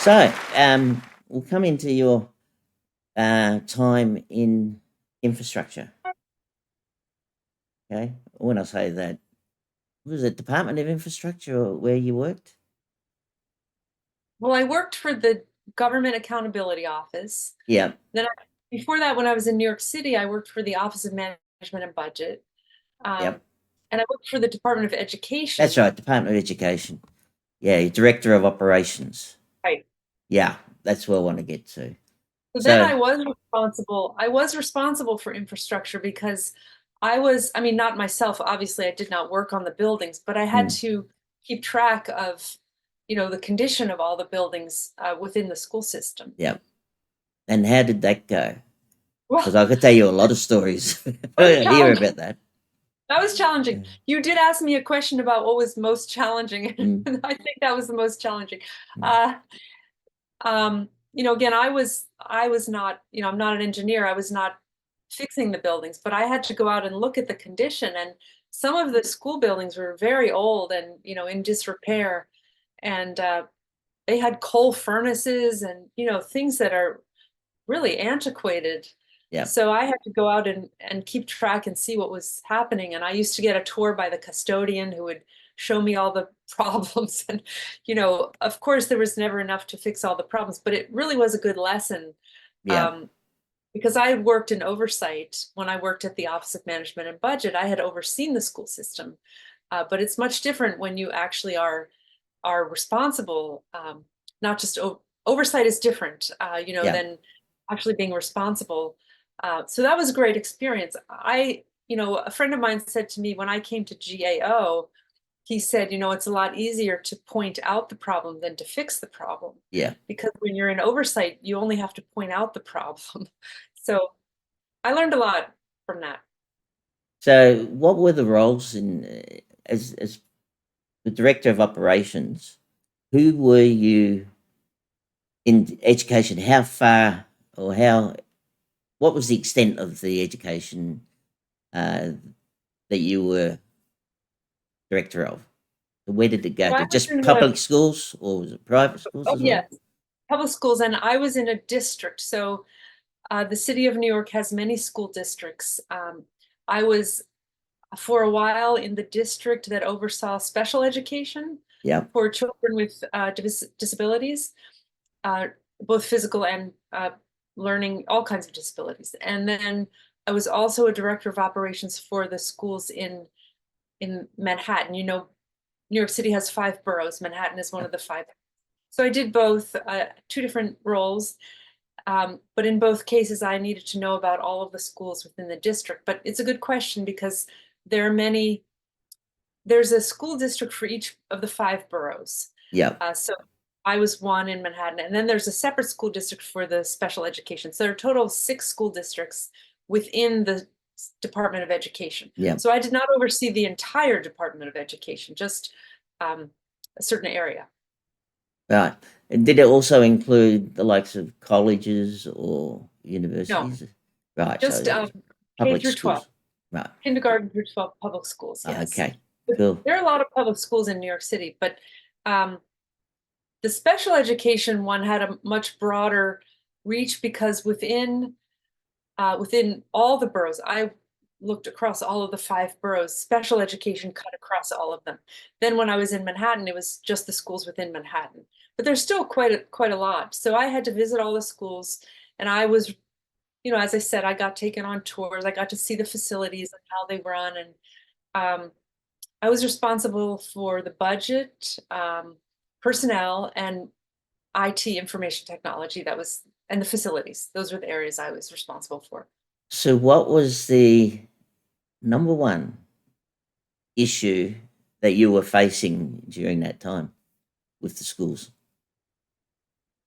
So, we'll come into your time in infrastructure. Okay, when I say that, was it Department of Infrastructure or where you worked? Well, I worked for the Government Accountability Office. Yeah, Before that, when I was in New York City, I worked for the Office of Management and Budget. Um, yep, and I worked for the Department of that's Education. right, Department of Education. Yeah, Director of Operations. Right. Yeah, that's where I want to get to. So then So, I was responsible for infrastructure because I mean, not myself, obviously, I did not work on the buildings, but I had mm, to keep track of, the condition of all the buildings within the school system. yeah, and how did that go? Because Well, I could tell you a lot of stories. that was Hear challenging. about that. That was challenging. You did ask me a question about what was most challenging, Mm, and I think that was the most challenging. mm, Uh, again, I was not, I'm not an engineer. I was not fixing the buildings, but I had to go out and look at the condition. And some of the school buildings were very old and, in disrepair. And they had coal furnaces and, things that are really antiquated. yeah, So I had to go out and keep track and see what was happening. And I used to get a tour by the custodian who would show me all the problems. And, of course, there was never enough to fix all the problems, but it really was a good lesson. yeah, Um, because I had worked in oversight when I worked at the Office of Management and Budget, I had overseen the school system. But it's much different when you actually are responsible. Not just oversight is different, yeah. than actually being responsible. So that was a great experience. A friend of mine said to me when I came to GAO, he said, it's a lot easier to point out the problem than to fix the problem. Yeah. Because when you're in oversight, you only have to point out the problem. So I learned a lot from that. So, what were the roles in as the director of operations? Who were you in education? How far or how? What was the extent of the education uh, that you were director of? Where did it go So I to? was Just in the, public schools, or was it private schools oh as well? yes, public schools, and I was in a district. So the city of New York has many school districts. I was for a while in the district that oversaw special education Yeah, for children with disabilities, uh, both physical and learning, all kinds of disabilities. And then I was also a director of operations for the schools in Manhattan. New York City has 5 boroughs. Manhattan is one of the 5. So I did both, two different roles. But in both cases, I needed to know about all of the schools within the district. But it's a good question because there are many, there's a school district for each of the 5 boroughs. yeah, So I was one in Manhattan, and then there's a separate school district for the special education. So there are a total of 6 school districts within the Department of Education. yeah. So I did not oversee the entire Department of Education, just a certain area. Right. And did it also include the likes of colleges or No, universities? Right. So just it was K public through 12. schools. Right. Kindergarten through 12 public schools, yes. Okay. But Cool. there are a lot of public schools in New York City, but um, the special education one had a much broader reach because within all the boroughs, I looked across all of the 5 boroughs. Special education cut across all of them. Then when I was in Manhattan, it was just the schools within Manhattan. But there's still quite a lot. So I had to visit all the schools, and I was, as I said, I got taken on tours. I got to see the facilities and how they run, and um, I was responsible for the budget, personnel, and IT, information technology. And the facilities. Those were the areas I was responsible for. So, what was the number one issue that you were facing during that time with the schools,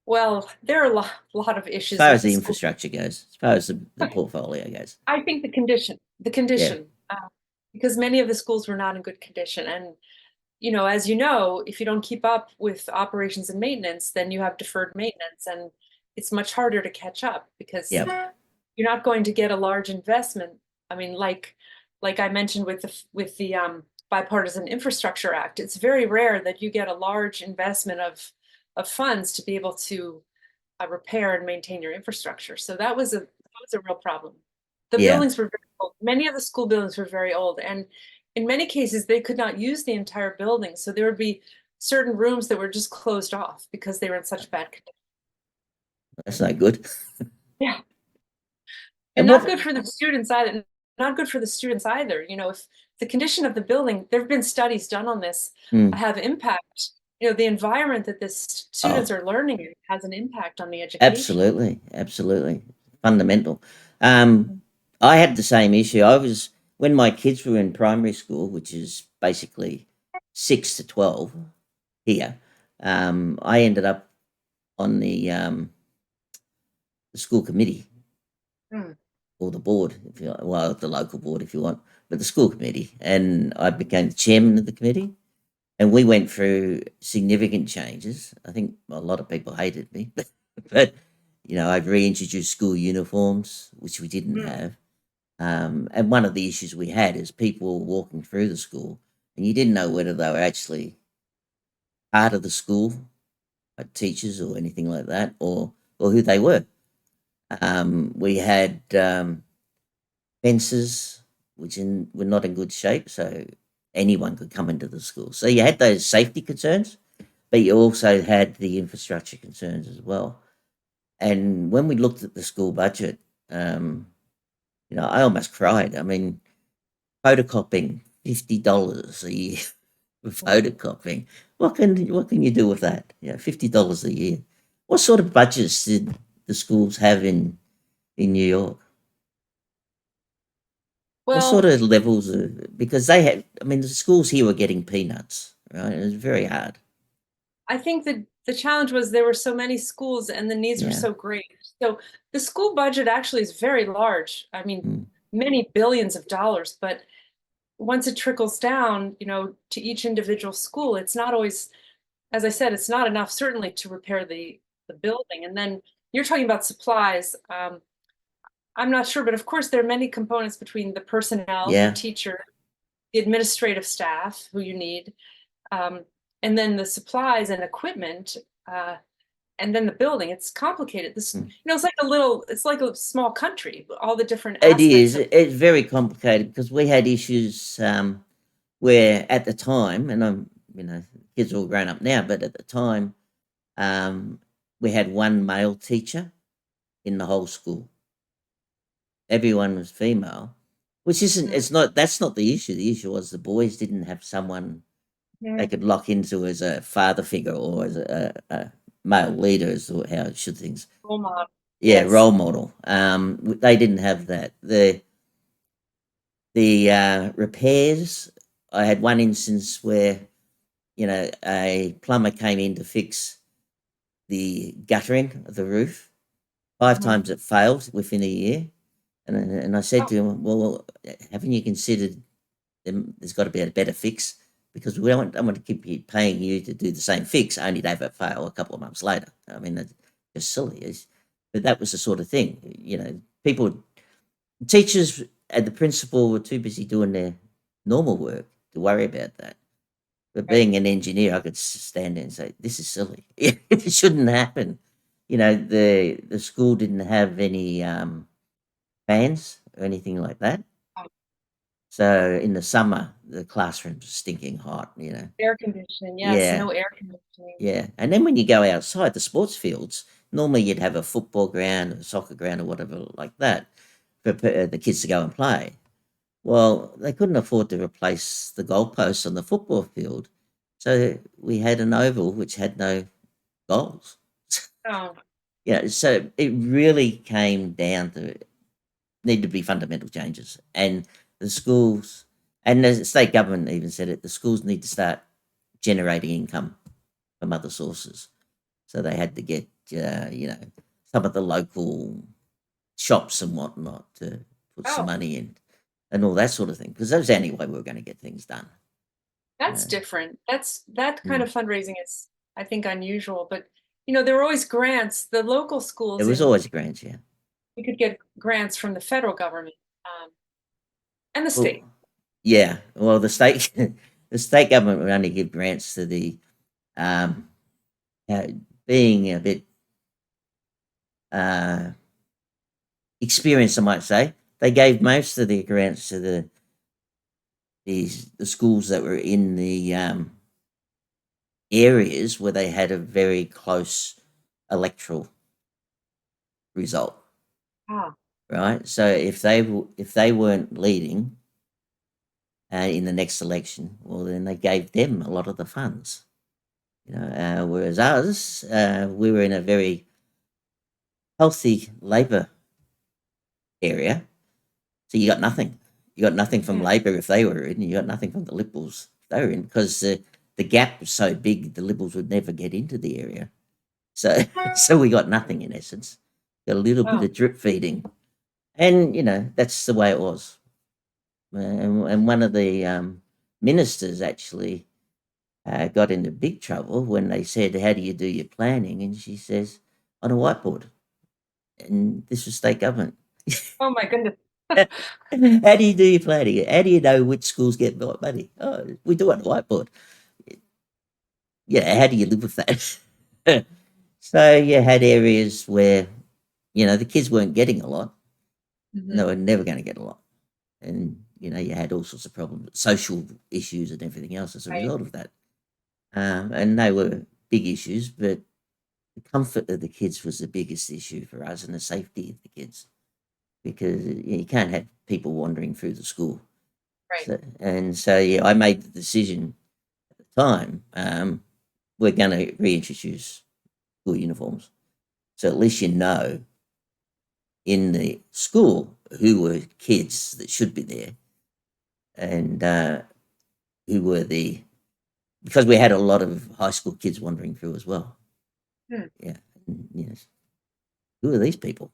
Well, there are a lot of as issues far with as the the school. infrastructure goes, as far as the portfolio goes? I think the Yeah, condition, because many of the schools were not in good condition. And, as you know, if you don't keep up with operations and maintenance, then you have deferred maintenance, and it's much harder to catch up because yeah, you're not going to get a large investment. I mean, like I mentioned with the Bipartisan Infrastructure Act, it's very rare that you get a large investment of funds to be able to repair and maintain your infrastructure. So that was a real problem. The Yeah, buildings were very old. Many of the school buildings were very old, and in many cases they could not use the entire building. So there would be certain rooms that were just closed off because they were in such bad condition. that's no good. Yeah. And And not what? good for the students either. Not good for the students either. If the condition of the building, there have been studies done on this, Mm, have impact. The environment that the students oh, are learning in has an impact on the education. absolutely, absolutely, fundamental. Um, I had the same issue. I was when my kids were in primary school, which is basically 6 to 12 here. I ended up on the school committee Mm. or the board, if you well, the local board, if you want, but the school committee, and I became the chairman of the committee. And we went through significant changes. I think a lot of people hated me, but I've reintroduced school uniforms, which we didn't Mm. have. And one of the issues we had is people walking through the school, and you didn't know whether they were actually part of the school, like teachers or anything like that, or who they were. We had fences were not in good shape, so anyone could come into the school. So you had those safety concerns, but you also had the infrastructure concerns as well. And when we looked at the school budget, um, I almost cried. I mean, photocopying $50 a year for photocopying. What can you do with that? $50 a year. What sort of budgets did the schools have in New York? What sort Well, of levels of, because they had, I mean, the schools here were getting peanuts, right? It was very hard. I think that the challenge was there were so many schools and the needs were Yeah. so great. So the school budget actually is very large. I mean, Mm. many billions of dollars, but once it trickles down, to each individual school, it's not always, as I said, it's not enough certainly to repair the building. And then you're talking about supplies. I'm not sure, but of course there are many components between the personnel, the Yeah. teacher, the administrative staff who you need, um, and then the supplies and equipment, uh, and then the building. It's complicated. Mm. It's like a small country, all the different It aspects is. of. It's very complicated because we had issues where at the time, and kids are all grown up now, but at the time, um, we had one male teacher in the whole school. Everyone was female, which isn't. Mm. It's not. That's not the issue. The issue was the boys didn't have someone they Mhm. could lock into as a father figure or as a male leader, is how should things. Role model. Yeah, Yes. role model. They didn't have that. The repairs. I had one instance where a plumber came in to fix the guttering of the roof. Five Mhm. times it failed within a year, and I said Oh, to him, "Well, haven't you considered there's got to be a better fix because we don't want to keep paying you to do the same fix only to have it fail a couple of months later. I mean, that's just silly. But that was the sort of thing, people, teachers and the principal were too busy doing their normal work to worry about that. But right. being an engineer, I could stand there and say, "This is silly. It shouldn't happen." The school didn't have any fans or anything like that. Oh, So in the summer, the classrooms are stinking hot. air conditioning. Yes, Yeah, no air conditioning. yeah. And then when you go outside the sports fields, normally you'd have a football ground, a soccer ground, or whatever like that for the kids to go and play. Well, they couldn't afford to replace the goalposts on the football field, so we had an oval which had no goals. Oh, So it really came down to need to be fundamental changes, and the schools and the state government even said it. The schools need to start generating income from other sources. So they had to get, some of the local shops and whatnot to put some oh, money in and all that sort of thing, because that was the only way we were going to get things done. that's Uh, different. That kind mm. of fundraising is, I think, unusual. But there were always grants. The local There schools was in always grants, yeah. you could get grants from the federal government, and the Well, state. yeah. Well, the state, the state government would only give grants to the um, being a bit experienced, I might say, they gave most of their grants to the schools that were in the areas where they had a very close electoral result, Ah, right? So if they weren't leading in the next election, well, then they gave them a lot of the funds. Whereas us, we were in a very healthy Labor area, so you got nothing. You got nothing from Labor if they were in. You got nothing from the Liberals if they were in, because the gap was so big, the Liberals would never get into the area. So, so we got nothing in essence. Got a little bit oh, of drip feeding, and that's the way it was. And one of the ministers actually got into big trouble when they said, "How do you do your planning?" And she says, "On a whiteboard." And this was state government. oh my goodness. How do you do your planning? How do you know which schools get what money? Oh, we do it on a whiteboard. Yeah, how do you live with that? So you had areas where, the kids weren't getting a lot, and they Mhm. were never going to get a lot. And, you had all sorts of problems, social issues and everything else as a Right, result of that. And they were big issues, but the comfort of the kids was the biggest issue for us, and the safety of the kids, because you can't have people wandering through the school. right. So yeah, I made the decision at the time. We're going to reintroduce school uniforms, so at least in the school who were kids that should be there, and who were because we had a lot of high school kids wandering through as well. Hmm. Yeah, yes. Who are these people?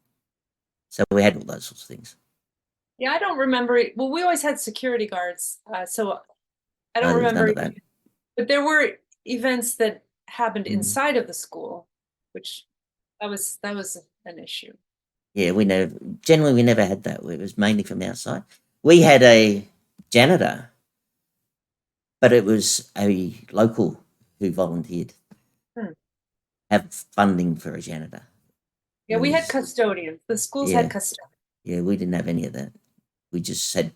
So we had all those sorts of things. Yeah, I don't remember. Well, we always had security guards, so I No, don't there was none remember. of that. But there were events that happened Mm. inside of the school, which that was an issue. Yeah, we never had that. It was mainly from outside. We had a janitor, but it was a local who volunteered. Hmm. Have funding for a janitor. Yeah, It we had was custodians. The schools had Yeah, custodians. yeah. We didn't have any of that. We just had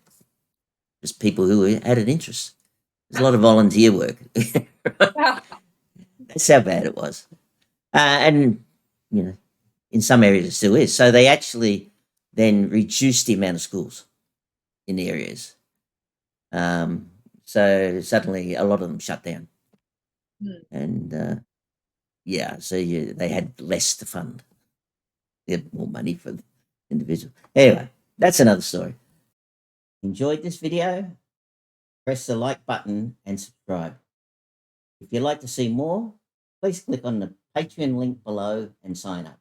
just people who had an interest. There's a lot of volunteer work. Yeah. That's how bad it was. And in some areas it still is. So they actually then reduced the amount of schools in the areas. So suddenly a lot of them shut down, Hmm. and yeah, so they had less to fund. They had more money for the individual. Anyway, that's another story. Enjoyed this video? Press the like button and subscribe. If you'd like to see more, please click on the Patreon link below and sign up.